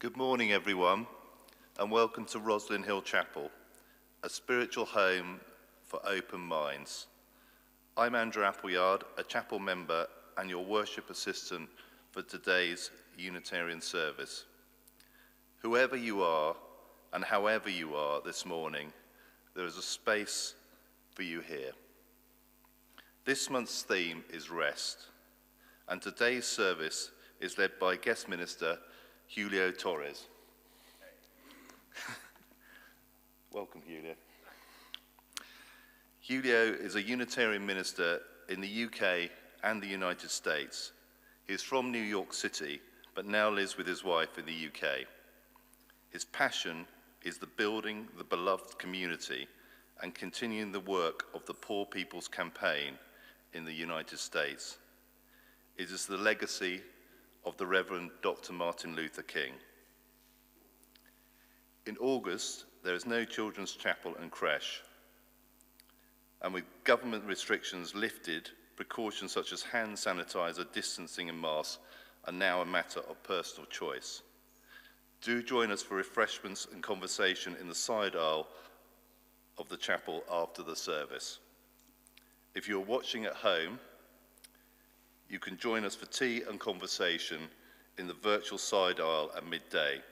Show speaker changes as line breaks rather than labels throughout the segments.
Good morning, everyone, and welcome to Rosslyn Hill Chapel, a spiritual home for open minds. I'm Andrew Appleyard, a chapel member and your worship assistant for today's Unitarian service. Whoever you are and however you are this morning, there is a space for you here. This month's theme is rest, and today's service is led by guest minister Julio Torres. Welcome, Julio. Julio is a Unitarian minister in the UK and the United States. He is from New York City, but now lives with his wife in the UK. His passion is the building the beloved community and continuing the work of the Poor People's Campaign in the United States. It is the legacy of the Reverend Dr. Martin Luther King. In August, there is no children's chapel and creche. And with government restrictions lifted, precautions such as hand sanitizer, distancing and masks are now a matter of personal choice. Do join us for refreshments and conversation in the side aisle of the chapel after the service. If you're watching at home, you can join us for tea and conversation in the virtual side aisle at midday.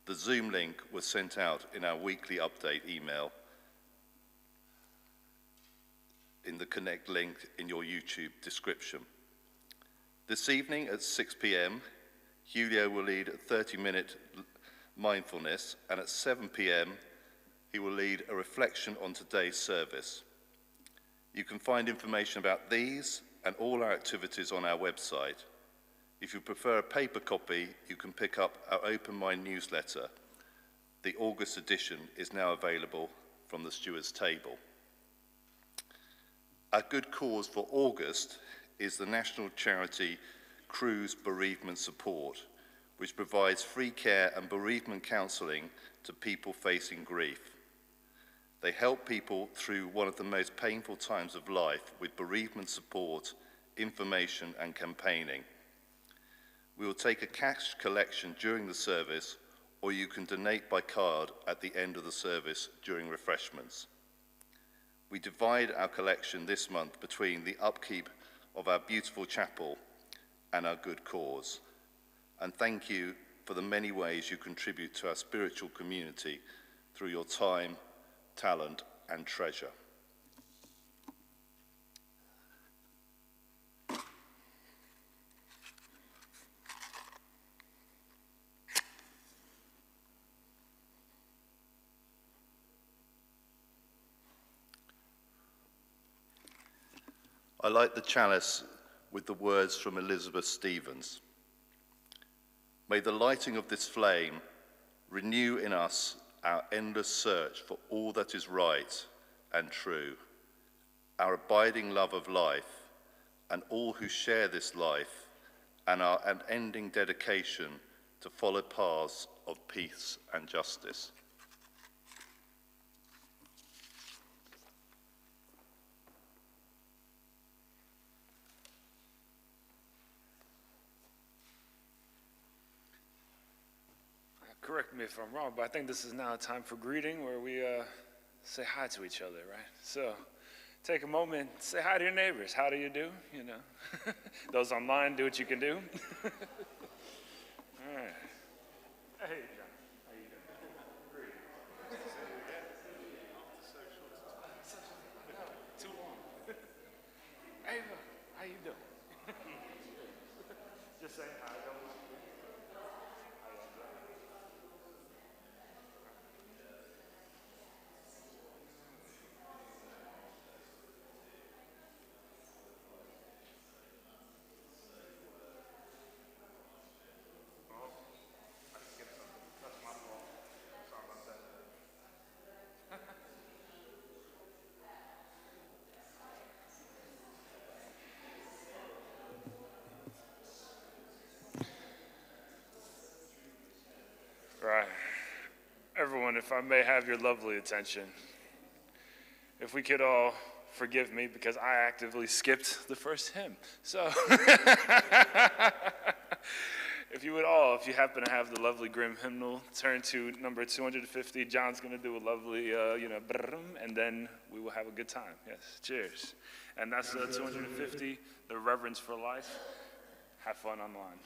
The Zoom link was sent out in our weekly update email in the Connect link in your YouTube description. This evening at 6 p.m, Julio will lead a 30-minute mindfulness, and at 7 p.m, he will lead a reflection on today's service. You can find information about these and all our activities on our website. If you prefer a paper copy, you can pick up our Open Mind newsletter. The August edition is now available from the steward's table. Our good cause for August is the national charity Cruise Bereavement Support, which provides free care and bereavement counselling to people facing grief. They help people through one of the most painful times of life with bereavement support, information and campaigning. We will take a cash collection during the service, or you can donate by card at the end of the service during refreshments. We divide our collection this month between the upkeep of our beautiful chapel and our good cause. And thank you for the many ways you contribute to our spiritual community through your time, talent, and treasure. I light the chalice with the words from Elizabeth Stevens. May the lighting of this flame renew in us our endless search for all that is right and true, our abiding love of life, and all who share this life, and our unending dedication to follow paths of peace and justice.
Correct me if I'm wrong, but I think this is now a time for greeting where we say hi to each other, right? So take a moment, say hi to your neighbors. How do you do? You know, those online, do what you can do. All right. Hey, John. How you doing? Great. Too long. Ava, how you doing? Just saying hi. Right. Everyone, if I may have your lovely attention, if we could all forgive me because I actively skipped the first hymn. So If you happen to have the lovely Grimm hymnal, turn to number 250. John's going to do a lovely, and then we will have a good time. Yes, cheers. And that's 250, the Reverence for Life. Have fun online.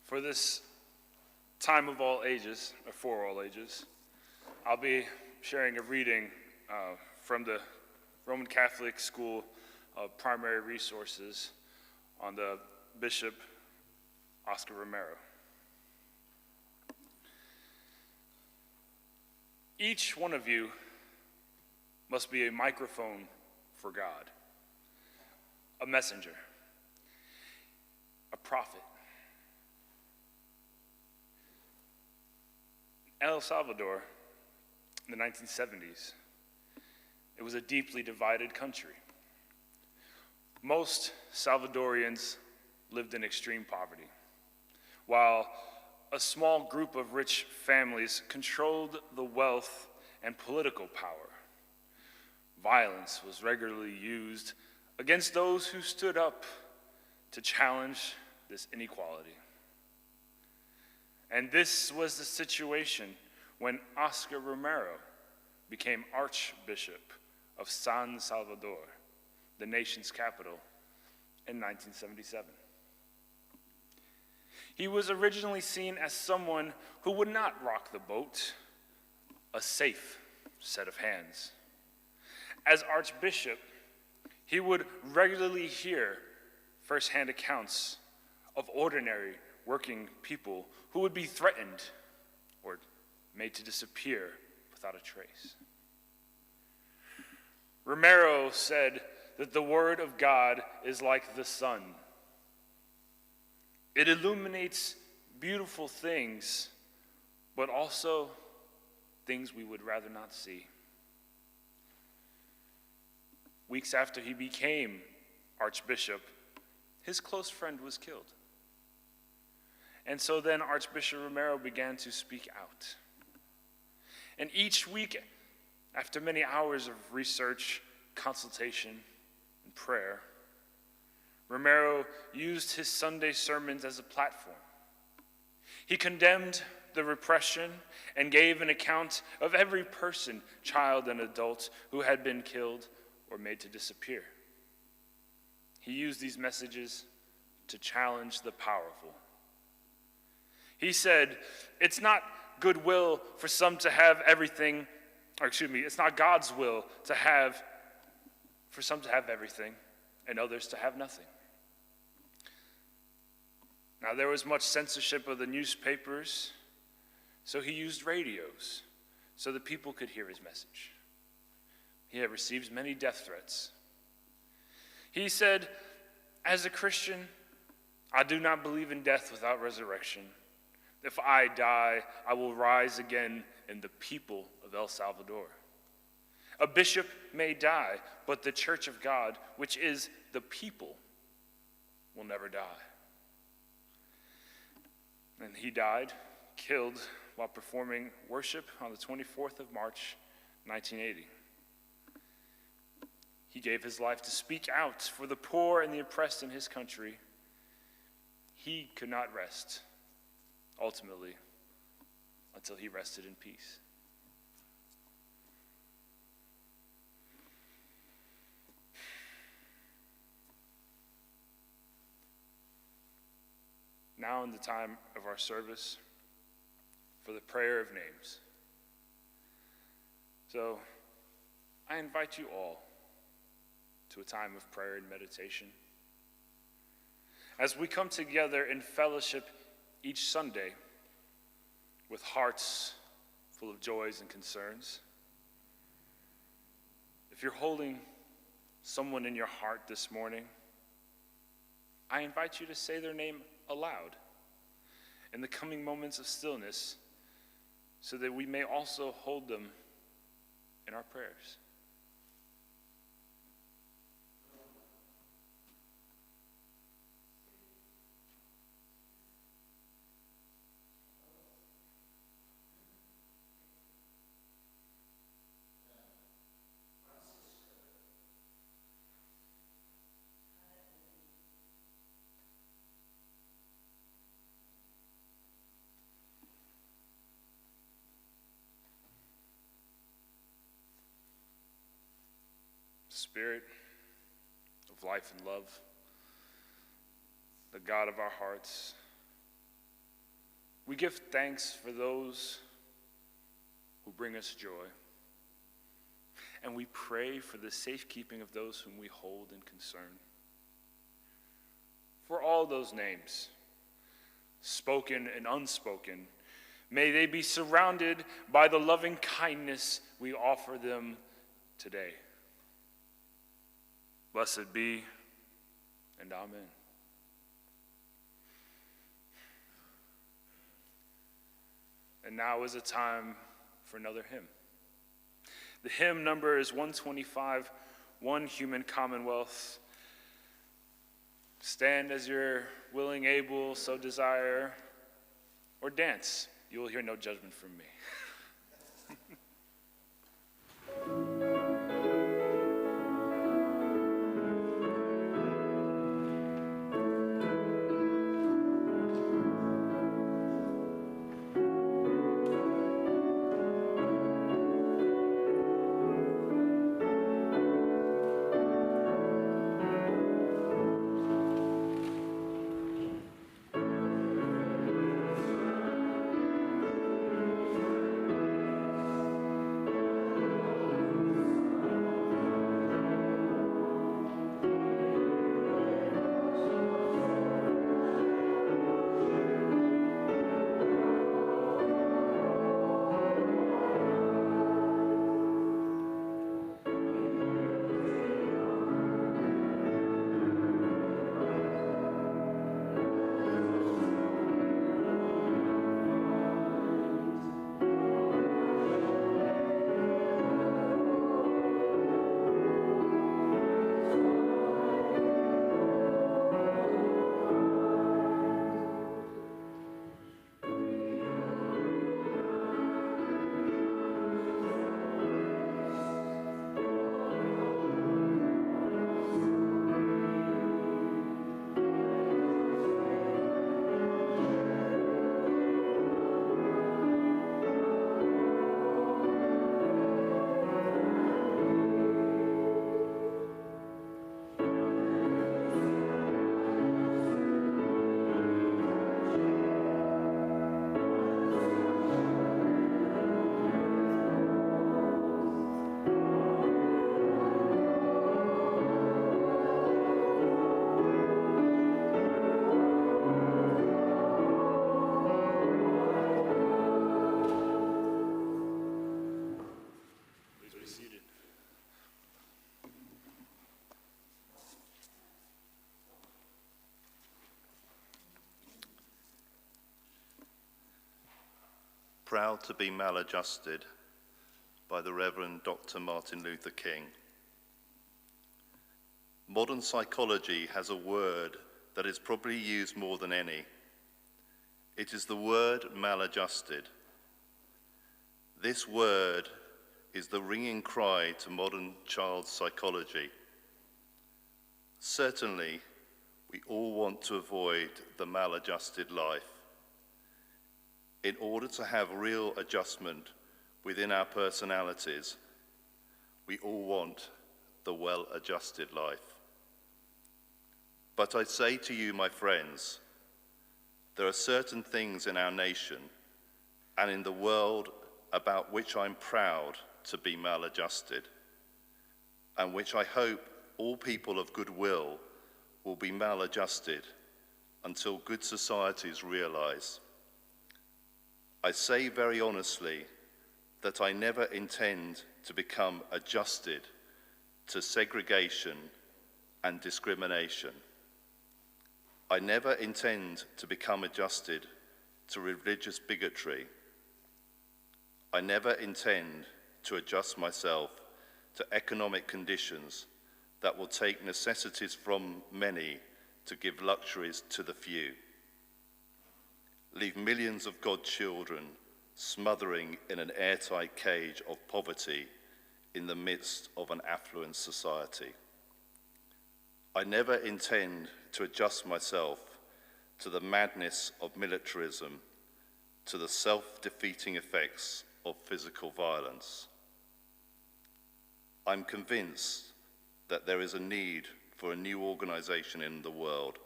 For this time of all ages, or for all ages, I'll be sharing a reading from the Roman Catholic School of Primary Resources on the Bishop Oscar Romero. Each one of you must be a microphone for God, a messenger, a prophet. El Salvador, in the 1970s, it was a deeply divided country. Most Salvadorians lived in extreme poverty, while a small group of rich families controlled the wealth and political power. Violence was regularly used against those who stood up to challenge this inequality. And this was the situation when Oscar Romero became Archbishop of San Salvador, the nation's capital, in 1977. He was originally seen as someone who would not rock the boat, a safe set of hands. As Archbishop, he would regularly hear firsthand accounts of ordinary working people who would be threatened or made to disappear without a trace. Romero said that the Word of God is like the sun. It illuminates beautiful things, but also things we would rather not see. Weeks after he became Archbishop, his close friend was killed. And so then Archbishop Romero began to speak out. And each week, after many hours of research, consultation, and prayer, Romero used his Sunday sermons as a platform. He condemned the repression and gave an account of every person, child and adult, who had been killed or made to disappear. He used these messages to challenge the powerful. He said, "It's not goodwill for some to have everything, it's not God's will for some to have everything and others to have nothing. Now, there was much censorship of the newspapers, so he used radios so the people could hear his message. He had received many death threats. He said, as a Christian, I do not believe in death without resurrection. If I die, I will rise again in the people of El Salvador. A bishop may die, but the church of God, which is the people, will never die. And he died, killed, while performing worship on the 24th of March, 1980. He gave his life to speak out for the poor and the oppressed in his country. He could not rest, ultimately, until he rested in peace. Now in the time of our service for the prayer of names. So I invite you all to a time of prayer and meditation. As we come together in fellowship each Sunday with hearts full of joys and concerns, if you're holding someone in your heart this morning, I invite you to say their name aloud in the coming moments of stillness so that we may also hold them in our prayers. Spirit of life and love, the God of our hearts, we give thanks for those who bring us joy, and we pray for the safekeeping of those whom we hold in concern. For all those names, spoken and unspoken, may they be surrounded by the loving kindness we offer them today. Blessed be, and amen. And now is a time for another hymn. The hymn number is 125, One Human Commonwealth. Stand as you're willing, able, so desire, or dance. You will hear no judgment from me.
Proud to be Maladjusted by the Reverend Dr. Martin Luther King. Modern psychology has a word that is probably used more than any. It is the word maladjusted. This word is the ringing cry to modern child psychology. Certainly, we all want to avoid the maladjusted life. In order to have real adjustment within our personalities, we all want the well-adjusted life. But I say to you, my friends, there are certain things in our nation and in the world about which I'm proud to be maladjusted, and which I hope all people of goodwill will be maladjusted until good societies realize. I say very honestly that I never intend to become adjusted to segregation and discrimination. I never intend to become adjusted to religious bigotry. I never intend to adjust myself to economic conditions that will take necessities from many to give luxuries to the few. Leave millions of God's children smothering in an airtight cage of poverty in the midst of an affluent society. I never intend to adjust myself to the madness of militarism, to the self-defeating effects of physical violence. I'm convinced that there is a need for a new organization in the world,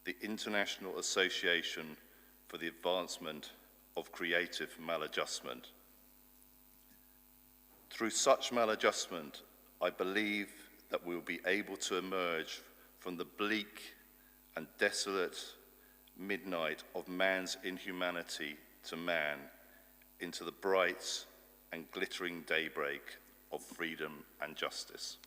the International Association for the Advancement of Creative Maladjustment. Through such maladjustment, I believe that we will be able to emerge from the bleak and desolate midnight of man's inhumanity to man into the bright and glittering daybreak of freedom and justice.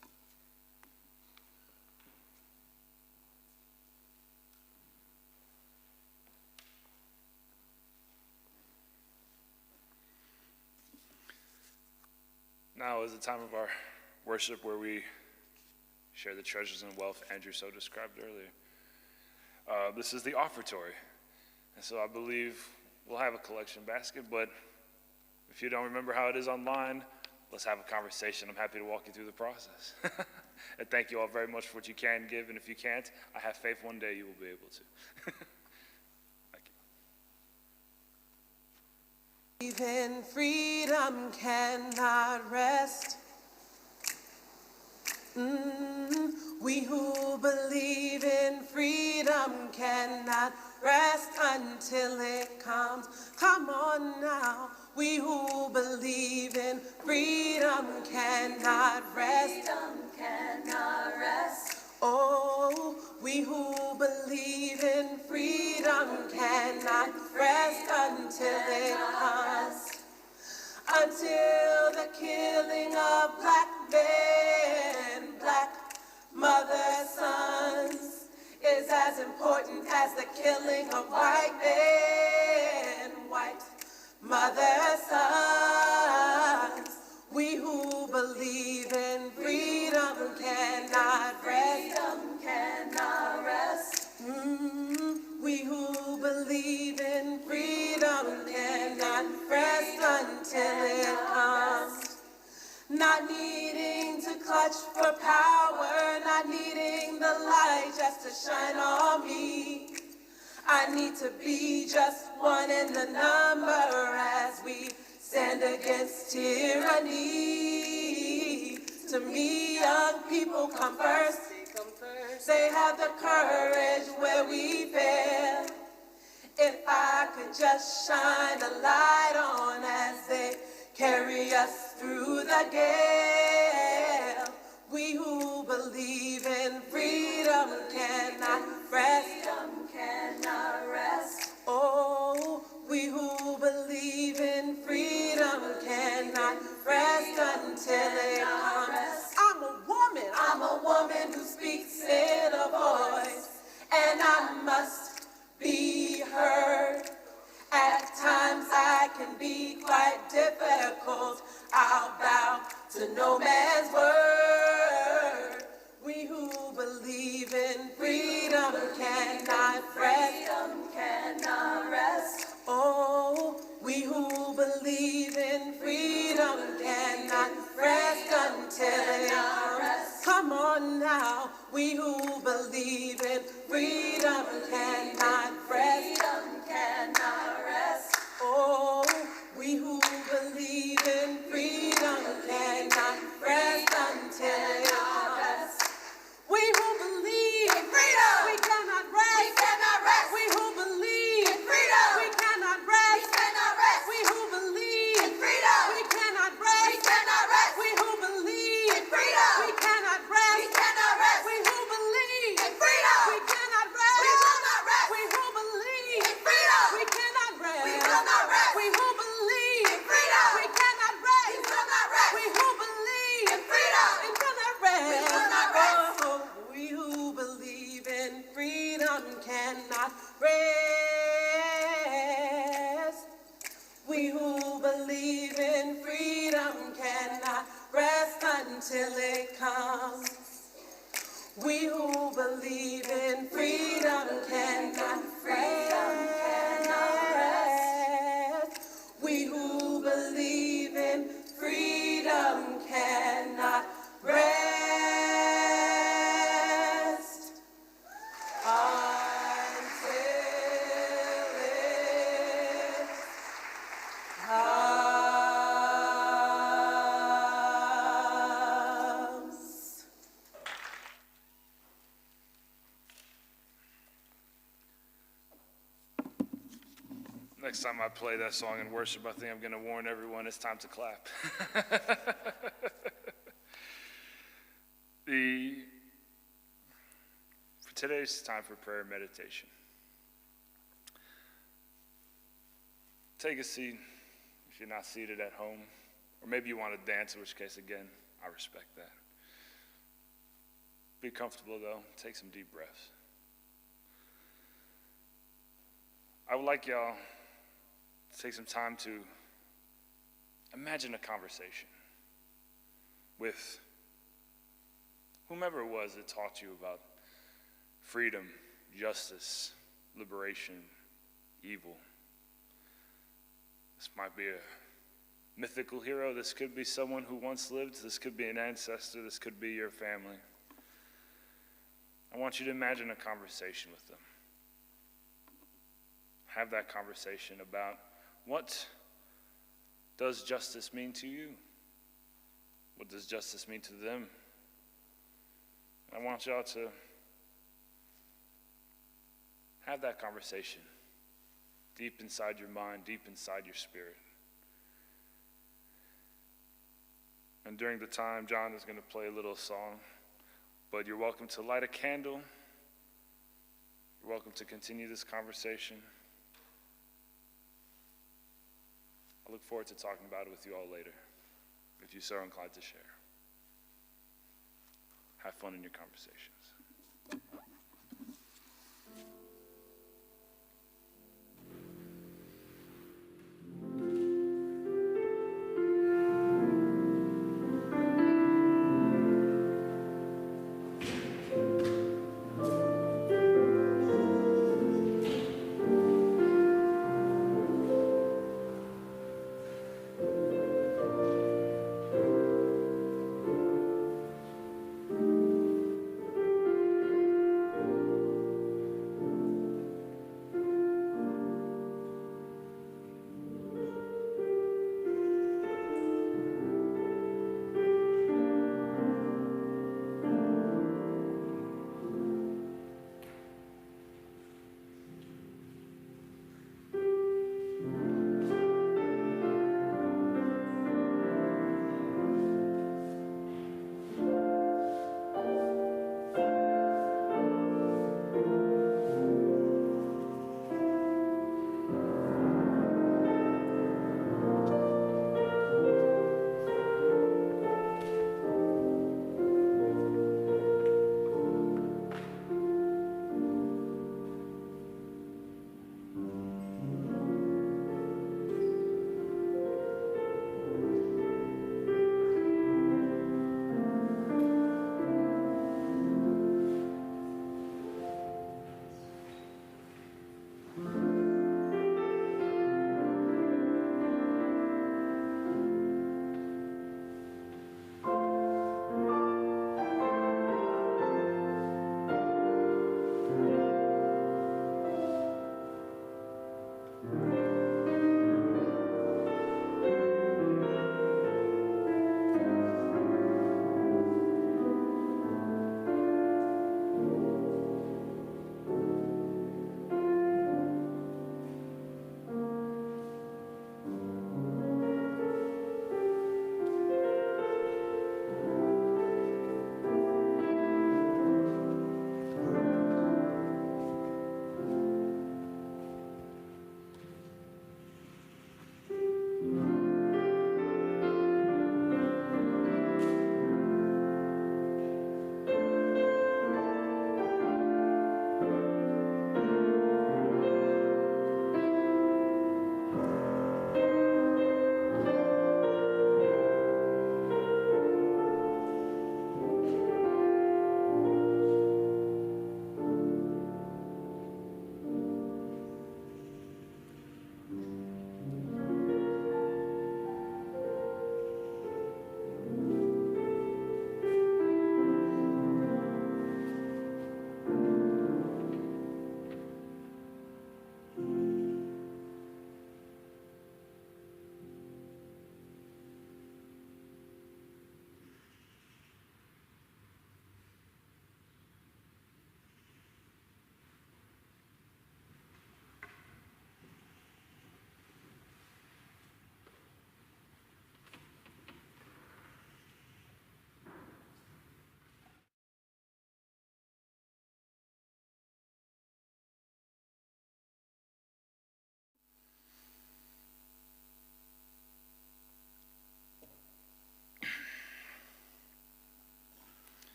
Now is the time of our worship where we share the treasures and wealth Andrew so described earlier. This is the offertory. And so I believe we'll have a collection basket, but if you don't remember how it is online, let's have a conversation. I'm happy to walk you through the process. And thank you all very much for what you can give, and if you can't, I have faith one day you will be able to. Thank you.
Even freedom cannot rest. We who believe in freedom cannot rest until it comes. Come on now. We who believe in freedom cannot rest.
Freedom cannot rest.
Oh, we who believe in freedom cannot rest until it comes. Until the killing of black men, black mothers, sons is as important as the killing of white men, white mothers, sons. We who believe in freedom cannot rest.
Freedom cannot rest.
We who believe in freedom cannot rest until it comes. Not needing to clutch for power, not needing the light just to shine on me. I need to be just one in the number as we stand against tyranny. To me, young people come first. They have the courage where we fail. If I could just shine a light on as they carry us through the gale. We who believe in freedom cannot rest.
Freedom cannot rest.
Oh, we who believe in freedom cannot rest until it comes. I'm a woman who speaks in a voice, and I must be heard. At times I life can be quite difficult. I'll bow to no man's word. We who believe in freedom cannot rest.
Freedom cannot rest.
Oh, we who believe in freedom cannot rest until it comes. Come on now, we who believe in freedom cannot rest.
Freedom cannot rest.
Oh, we who believe in freedom cannot rest until it comes. We who believe in freedom, we cannot rest.
We cannot rest.
We who believe
In freedom,
we cannot rest.
we cannot rest.
We who believe
In freedom,
we cannot
we
rest.
cannot rest.
We who believe
In freedom,
we cannot
we
rest.
cannot rest.
We who believe
In freedom,
we cannot rest.
we will not rest.
We who believe
In freedom,
we cannot rest.
we will not rest.
We who believe
In freedom,
we cannot
we
rest.
will not rest.
We who believe
In freedom,
we cannot rest.
we will not rest.
Oh, we who believe in freedom cannot rest. We who believe in freedom cannot rest until it comes. We who believe in freedom cannot rest. We who believe in freedom cannot rest until it comes.
Next time I play that song in worship, I think I'm going to warn everyone it's time to clap. For today's time for prayer and meditation, take a seat if you're not seated at home, or maybe you want to dance, in which case, again, I respect that. Be comfortable, though. Take some deep breaths. I would like y'all to take some time to imagine a conversation with whomever it was that taught you about freedom, justice, liberation, evil. This might be a mythical hero. This could be someone who once lived. This could be an ancestor. This could be your family. I want you to imagine a conversation with them. Have that conversation about what does justice mean to you? What does justice mean to them? I want y'all to have that conversation deep inside your mind, deep inside your spirit. And during the time, John is going to play a little song, but you're welcome to light a candle. You're welcome to continue this conversation. I look forward to talking about it with you all later, if you're so inclined to share. Have fun in your conversations.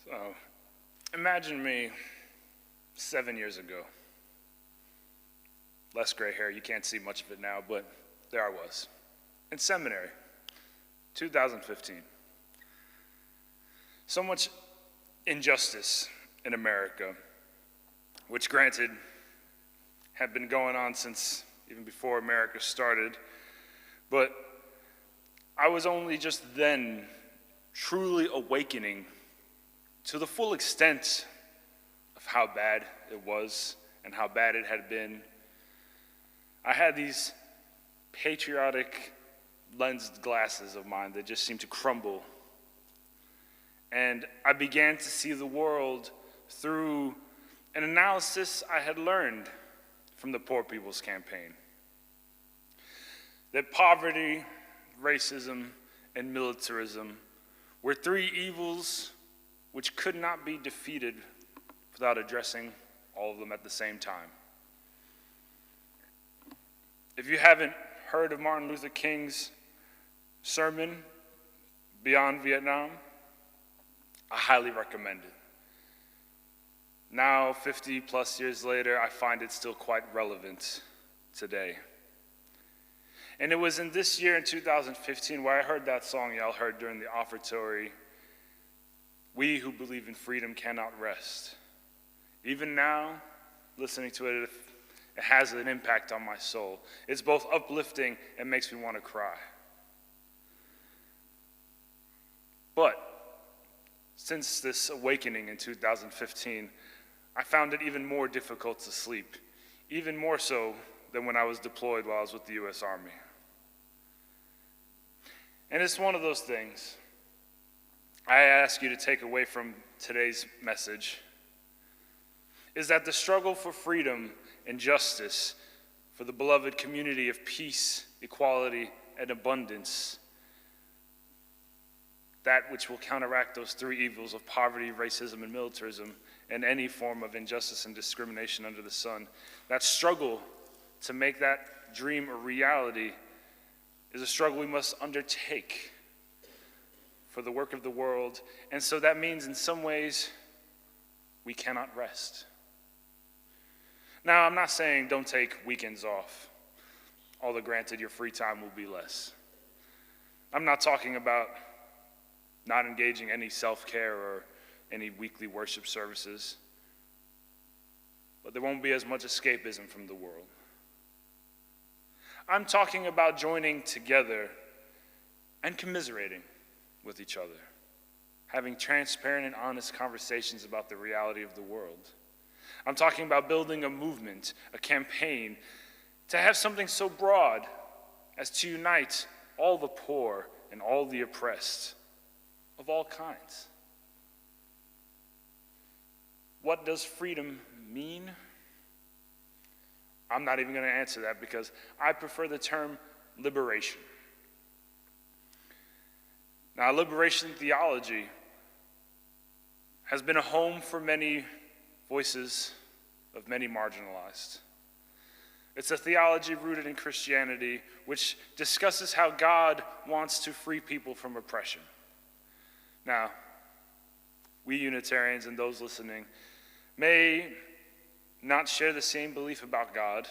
So, imagine me 7 years ago. Less gray hair, you can't see much of it now, but there I was. In seminary, 2015. So much injustice in America, which granted had been going on since even before America started, but I was only just then truly awakening to the full extent of how bad it was and how bad it had been. I had these patriotic lensed glasses of mine that just seemed to crumble. And I began to see the world through an analysis I had learned from the Poor People's Campaign. That poverty, racism, and militarism were three evils which could not be defeated without addressing all of them at the same time. If you haven't heard of Martin Luther King's sermon, Beyond Vietnam, I highly recommend it. Now, 50 plus years later, I find it still quite relevant today. And it was in this year, in 2015, where I heard that song y'all heard during the offertory, "We who believe in freedom cannot rest." Even now, listening to it, it has an impact on my soul. It's both uplifting and makes me want to cry. But since this awakening in 2015, I found it even more difficult to sleep, even more so than when I was deployed while I was with the U.S. Army. And it's one of those things I ask you to take away from today's message, is that the struggle for freedom and justice, for the beloved community of peace, equality, and abundance, that which will counteract those three evils of poverty, racism, and militarism, and any form of injustice and discrimination under the sun, that struggle to make that dream a reality is a struggle we must undertake for the work of the world. And so that means in some ways we cannot rest. Now, I'm not saying don't take weekends off, although granted your free time will be less. I'm not talking about not engaging any self-care or any weekly worship services, but there won't be as much escapism from the world. I'm talking about joining together and commiserating with each other, having transparent and honest conversations about the reality of the world. I'm talking about building a movement, a campaign, to have something so broad as to unite all the poor and all the oppressed of all kinds. What does freedom mean? I'm not even going to answer that because I prefer the term liberation. Now, liberation theology has been a home for many voices of many marginalized. It's a theology rooted in Christianity which discusses how God wants to free people from oppression. Now, we Unitarians and those listening may not share the same belief about God.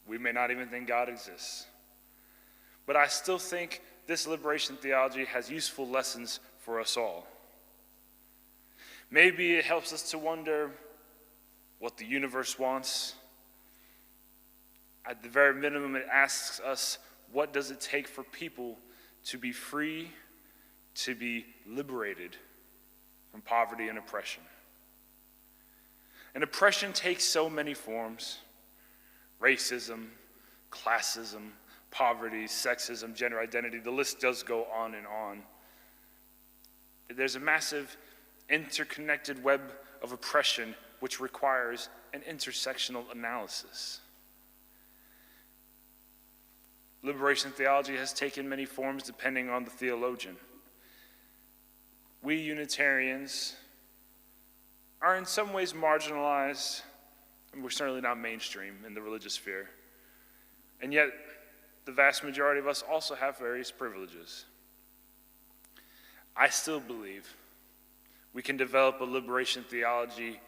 We may not even think God exists. But I still think this liberation theology has useful lessons for us all. Maybe it helps us to wonder what the universe wants. At the very minimum, it asks us, what does it take for people to be free, to be liberated from poverty and oppression? And oppression takes so many forms: racism, classism, poverty, sexism, gender identity. The list does go on and on. There's a massive interconnected web of oppression which requires an intersectional analysis. Liberation theology has taken many forms depending on the theologian. We Unitarians are in some ways marginalized, and we're certainly not mainstream in the religious sphere. And yet, the vast majority of us also have various privileges. I still believe We can develop a liberation theology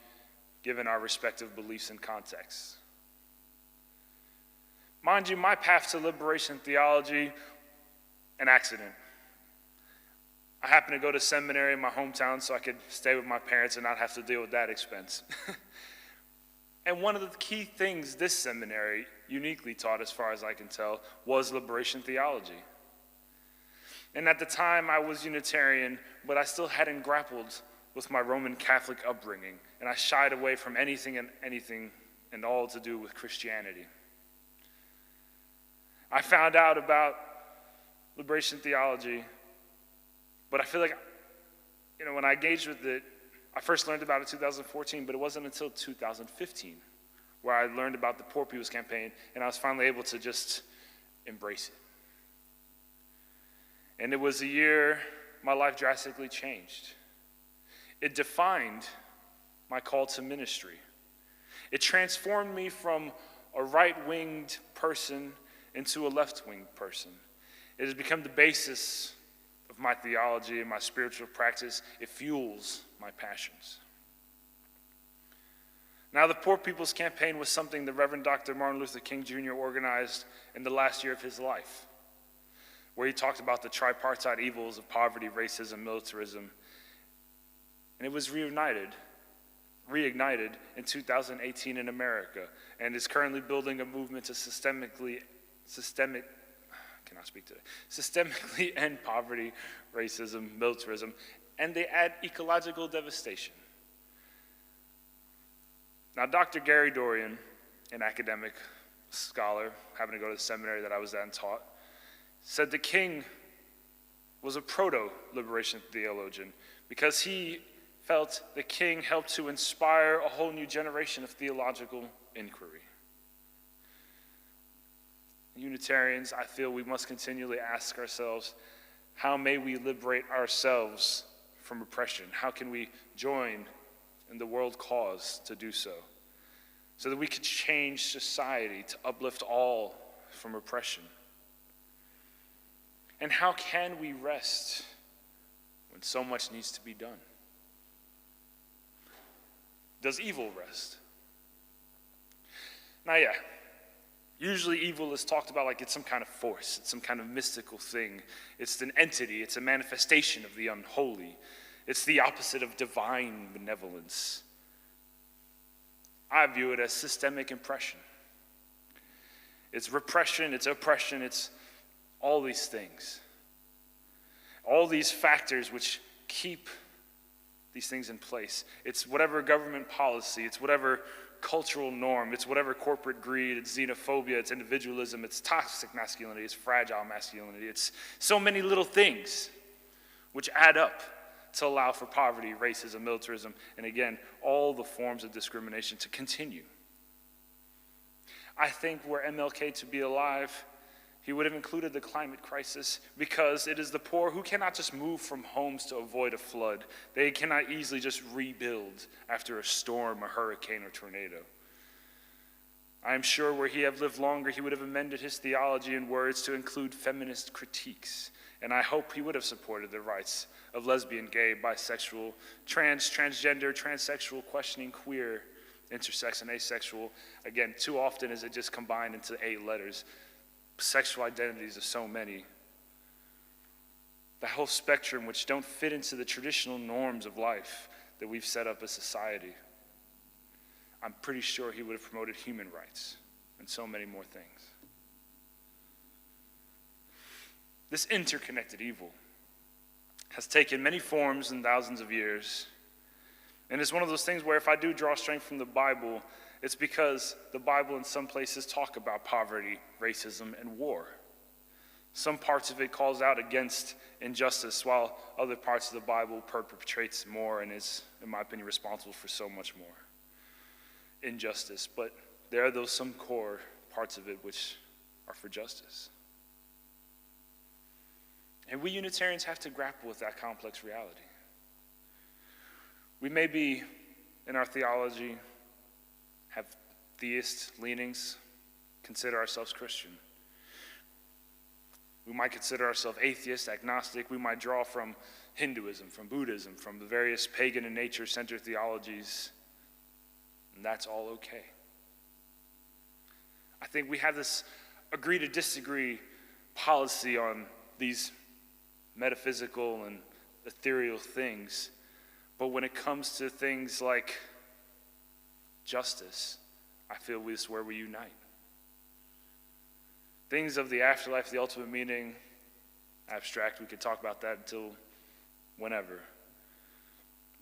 given our respective beliefs and contexts. Mind you, my path to liberation theology, an accident. I happened to go to seminary in my hometown so I could stay with my parents and not have to deal with that expense. And one of the key things this seminary uniquely taught, as far as I can tell, was liberation theology. And at the time, I was Unitarian, but I still hadn't grappled with my Roman Catholic upbringing, and I shied away from anything and all to do with Christianity. I found out about liberation theology, but I feel like, when I engaged with it, I first learned about it in 2014, but it wasn't until 2015 where I learned about the Poor People's Campaign, and I was finally able to just embrace it. And it was a year my life drastically changed. It defined my call to ministry. It transformed me from a right-winged person into a left-winged person. It has become the basis of my theology and my spiritual practice. It fuels my passions. Now, the Poor People's Campaign was something the Reverend Dr. Martin Luther King Jr. organized in the last year of his life, where he talked about the tripartite evils of poverty, racism, militarism. And it was reignited in 2018 in America, and is currently building a movement to systemically end poverty, racism, militarism, and they add ecological devastation. Now, Dr. Gary Dorian, an academic scholar, happened to go to the seminary that I was at and taught, said the King was a proto-liberation theologian because he felt the King helped to inspire a whole new generation of theological inquiry. Unitarians, I feel we must continually ask ourselves, how may we liberate ourselves from oppression? How can we join in the world cause to do so that we could change society to uplift all from oppression? And how can we rest when so much needs to be done? Does evil rest? Now, yeah, usually evil is talked about like it's some kind of force, it's some kind of mystical thing. It's an entity, it's a manifestation of the unholy. It's the opposite of divine benevolence. I view it as systemic oppression. It's repression, it's oppression, it's all these things. All these factors which keep these things in place. It's whatever government policy, it's whatever cultural norm, it's whatever corporate greed, it's xenophobia, it's individualism, it's toxic masculinity, it's fragile masculinity. It's so many little things which add up to allow for poverty, racism, militarism, and again, all the forms of discrimination to continue. I think were MLK to be alive, he would have included the climate crisis because it is the poor who cannot just move from homes to avoid a flood. They cannot easily just rebuild after a storm, a hurricane, or tornado. I am sure were he have lived longer, he would have amended his theology and words to include feminist critiques. And I hope he would have supported the rights of lesbian, gay, bisexual, transgender, transsexual, questioning, queer, intersex, and asexual. Again, too often is it just combined into 8 letters. Sexual identities of so many. The whole spectrum which don't fit into the traditional norms of life that we've set up as society. I'm pretty sure he would have promoted human rights and so many more things. This interconnected evil has taken many forms in thousands of years. And it's one of those things where if I do draw strength from the Bible, it's because the Bible in some places talk about poverty, racism, and war. Some parts of it calls out against injustice, while other parts of the Bible perpetrates more and is, in my opinion, responsible for so much more injustice. But there are those some core parts of it which are for justice. And we Unitarians have to grapple with that complex reality. We may be, in our theology, have theist leanings, consider ourselves Christian. We might consider ourselves atheist, agnostic. We might draw from Hinduism, from Buddhism, from the various pagan and nature-centered theologies. And that's all okay. I think we have this agree to disagree policy on these metaphysical and ethereal things. But when it comes to things like justice, I feel this is where we unite. Things of the afterlife, the ultimate meaning, abstract, we could talk about that until whenever.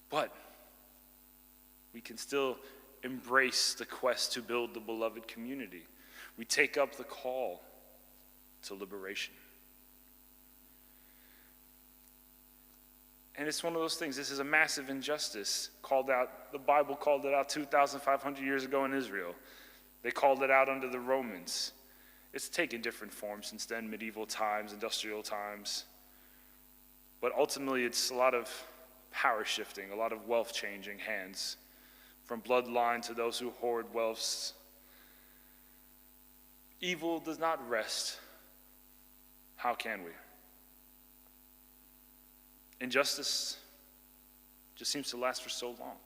But we can still embrace the quest to build the beloved community. We take up the call to liberation. And it's one of those things, this is a massive injustice called out, the Bible called it out 2,500 years ago in Israel. They called it out under the Romans. It's taken different forms since then, medieval times, industrial times. But ultimately, it's a lot of power shifting, a lot of wealth changing hands, from bloodline to those who hoard wealths. Evil does not rest. How can we? Injustice just seems to last for so long.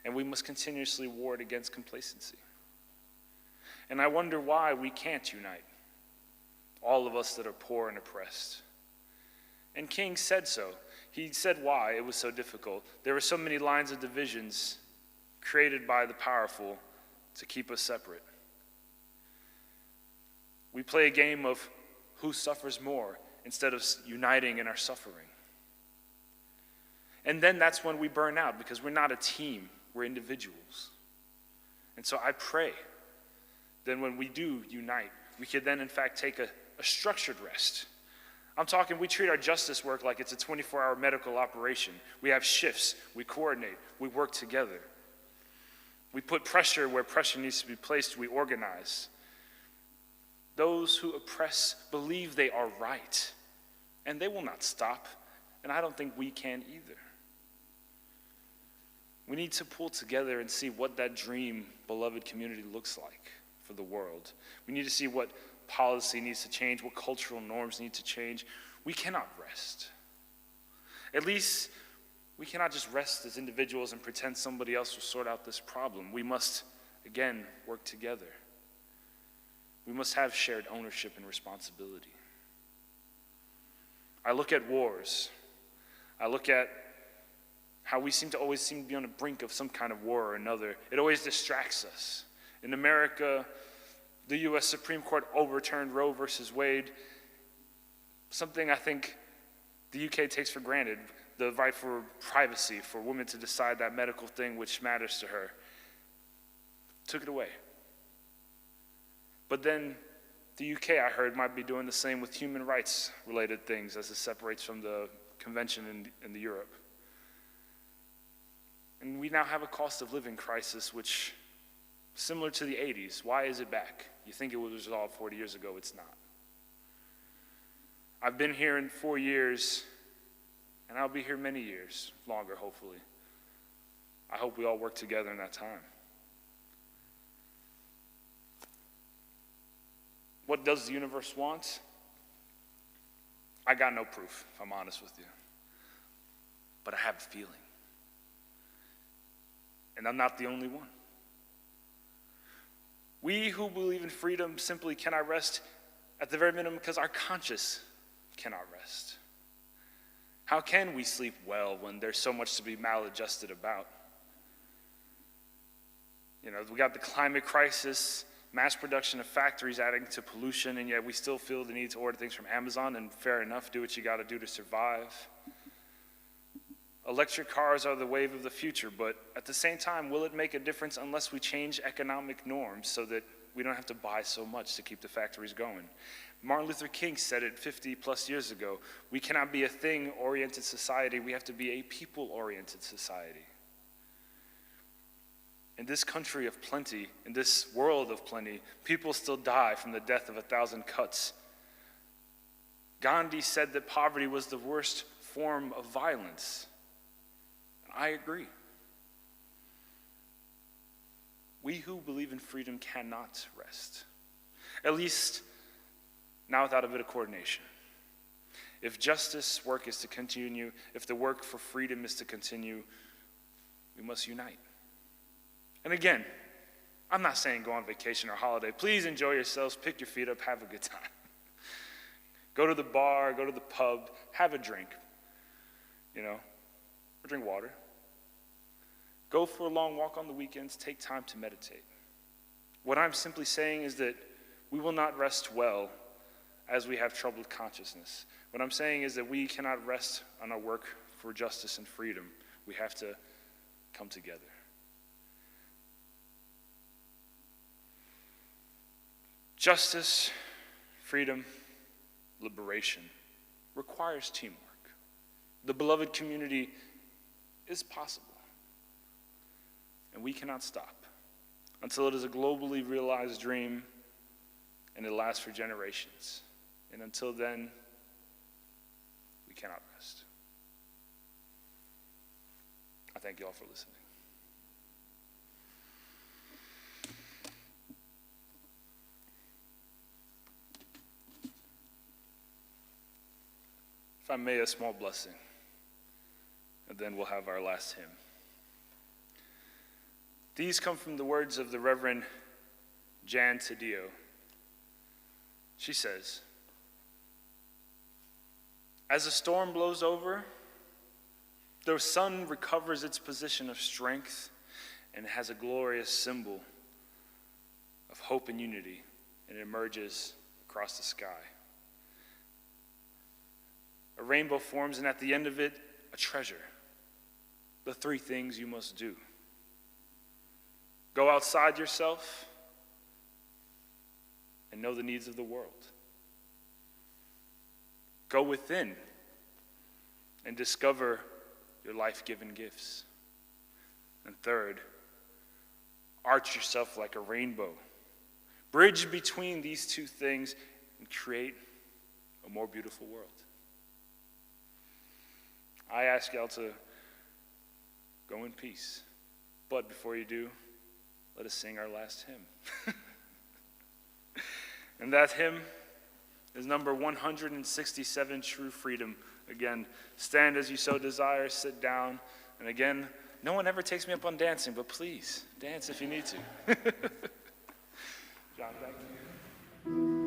And we must continuously ward against complacency. And I wonder why we can't unite, all of us that are poor and oppressed. And King said so. He said why it was so difficult. There were so many lines of divisions created by the powerful to keep us separate. We play a game of who suffers more instead of uniting in our suffering. And then that's when we burn out, because we're not a team, we're individuals. And so I pray then when we do unite, we could then in fact take a structured rest. I'm talking, we treat our justice work like it's a 24-hour medical operation. We have shifts, we coordinate, we work together. We put pressure where pressure needs to be placed, we organize. Those who oppress believe they are right, and they will not stop, and I don't think we can either. We need to pull together and see what that dream, beloved community looks like for the world. We need to see what policy needs to change, what cultural norms need to change. We cannot rest. At least we cannot just rest as individuals and pretend somebody else will sort out this problem. We must, again, work together. We must have shared ownership and responsibility. I look at wars. I look at how we always seem to be on the brink of some kind of war or another. It always distracts us. In America, the U.S. Supreme Court overturned Roe versus Wade, something I think the UK takes for granted, the right for privacy, for women to decide that medical thing which matters to her. Took it away. But then the UK, I heard, might be doing the same with human rights related things as it separates from the convention in Europe. And we now have a cost of living crisis which, similar to the 80s, why is it back? You think it was resolved 40 years ago, it's not. I've been here in 4 years, and I'll be here many years, longer hopefully. I hope we all work together in that time. What does the universe want? I got no proof, if I'm honest with you. But I have a feeling. And I'm not the only one. We who believe in freedom simply cannot rest at the very minimum because our conscience cannot rest. How can we sleep well when there's so much to be maladjusted about? You know, we got the climate crisis, mass production of factories adding to pollution, and yet we still feel the need to order things from Amazon, and fair enough, do what you got to do to survive. Electric cars are the wave of the future, but at the same time, will it make a difference unless we change economic norms so that we don't have to buy so much to keep the factories going? Martin Luther King said it 50 plus years ago. We cannot be a thing-oriented society, we have to be a people-oriented society. In this country of plenty, in this world of plenty, people still die from the death of 1,000 cuts. Gandhi said that poverty was the worst form of violence. I agree. We who believe in freedom cannot rest. At least now without a bit of coordination. If justice work is to continue, if the work for freedom is to continue, we must unite. And again, I'm not saying go on vacation or holiday. Please enjoy yourselves, pick your feet up, have a good time. Go to the bar, go to the pub, have a drink, or drink water. Go for a long walk on the weekends, take time to meditate. What I'm simply saying is that we will not rest well as we have troubled consciousness. What I'm saying is that we cannot rest on our work for justice and freedom. We have to come together. Justice, freedom, liberation requires teamwork. The beloved community is possible. And we cannot stop until it is a globally realized dream and it lasts for generations. And until then, we cannot rest. I thank you all for listening. If I may, a small blessing, and then we'll have our last hymn. These come from the words of the Reverend Jan Taddeo. She says, as a storm blows over, the sun recovers its position of strength and has a glorious symbol of hope and unity, and it emerges across the sky. A rainbow forms, and at the end of it, a treasure. The 3 things you must do. Go outside yourself and know the needs of the world. Go within and discover your life-given gifts. And third, arch yourself like a rainbow. Bridge between these 2 things and create a more beautiful world. I ask y'all to go in peace. But before you do, let us sing our last hymn. And that hymn is number 167, True Freedom. Again, stand as you so desire, sit down. And again, no one ever takes me up on dancing, but please, dance if you need to. John, back to you.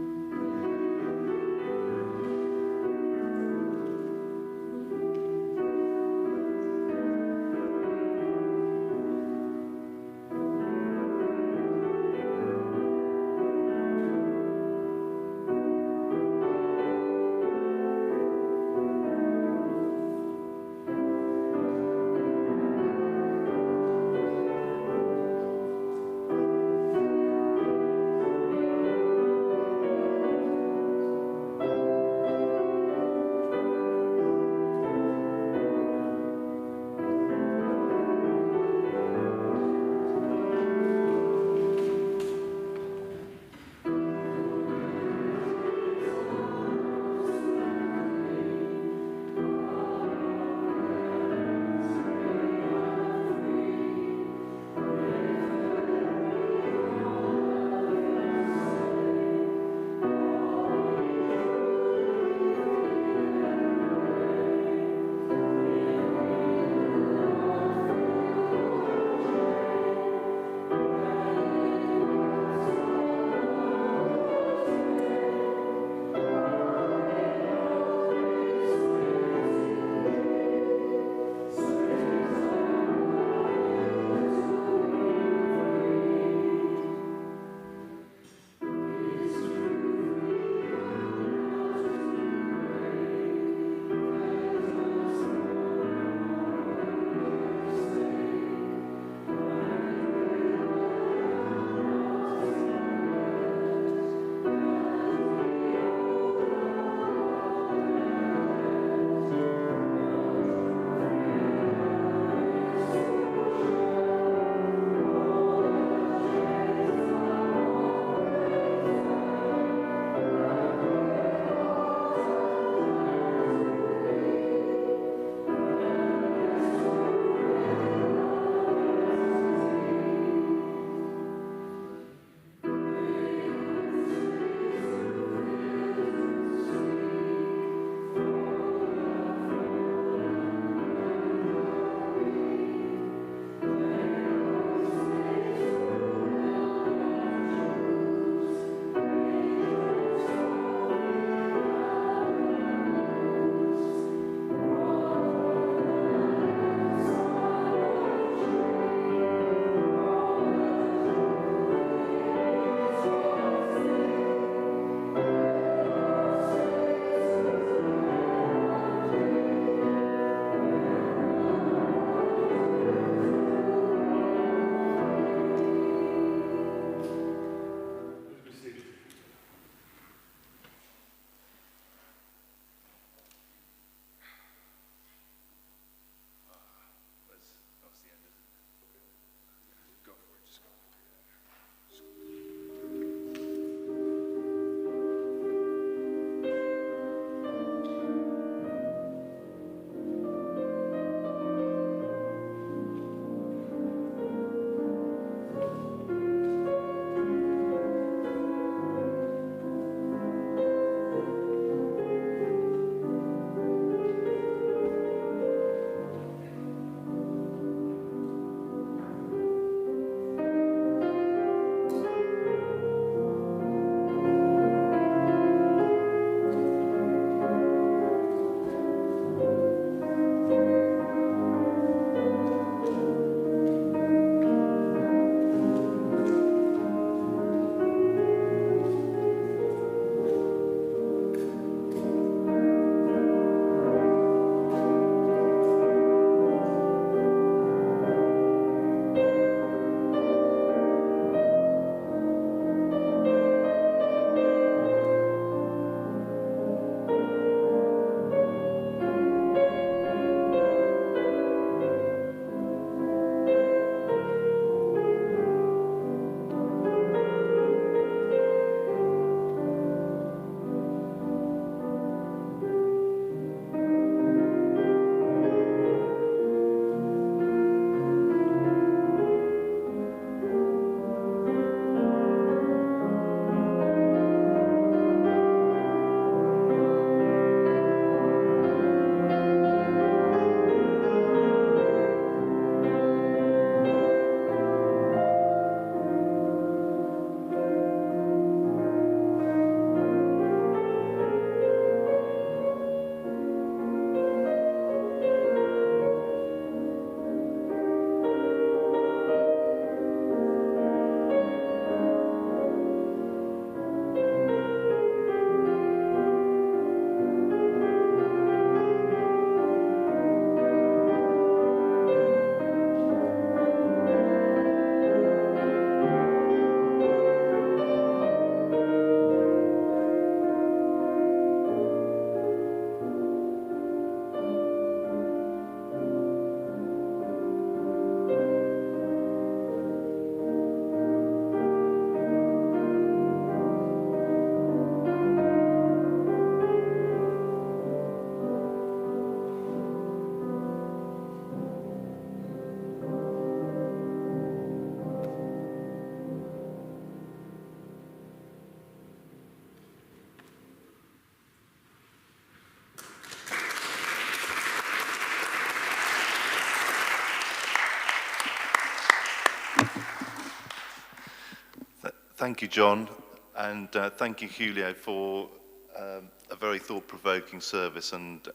Thank you, John, and thank you, Julio, for a very thought-provoking service and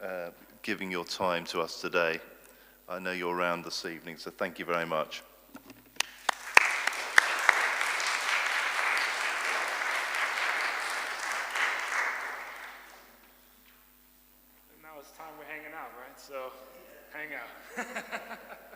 giving your time to us today. I know you're around this evening, so thank you very much.
And now it's time we're hanging out, right? So, hang out.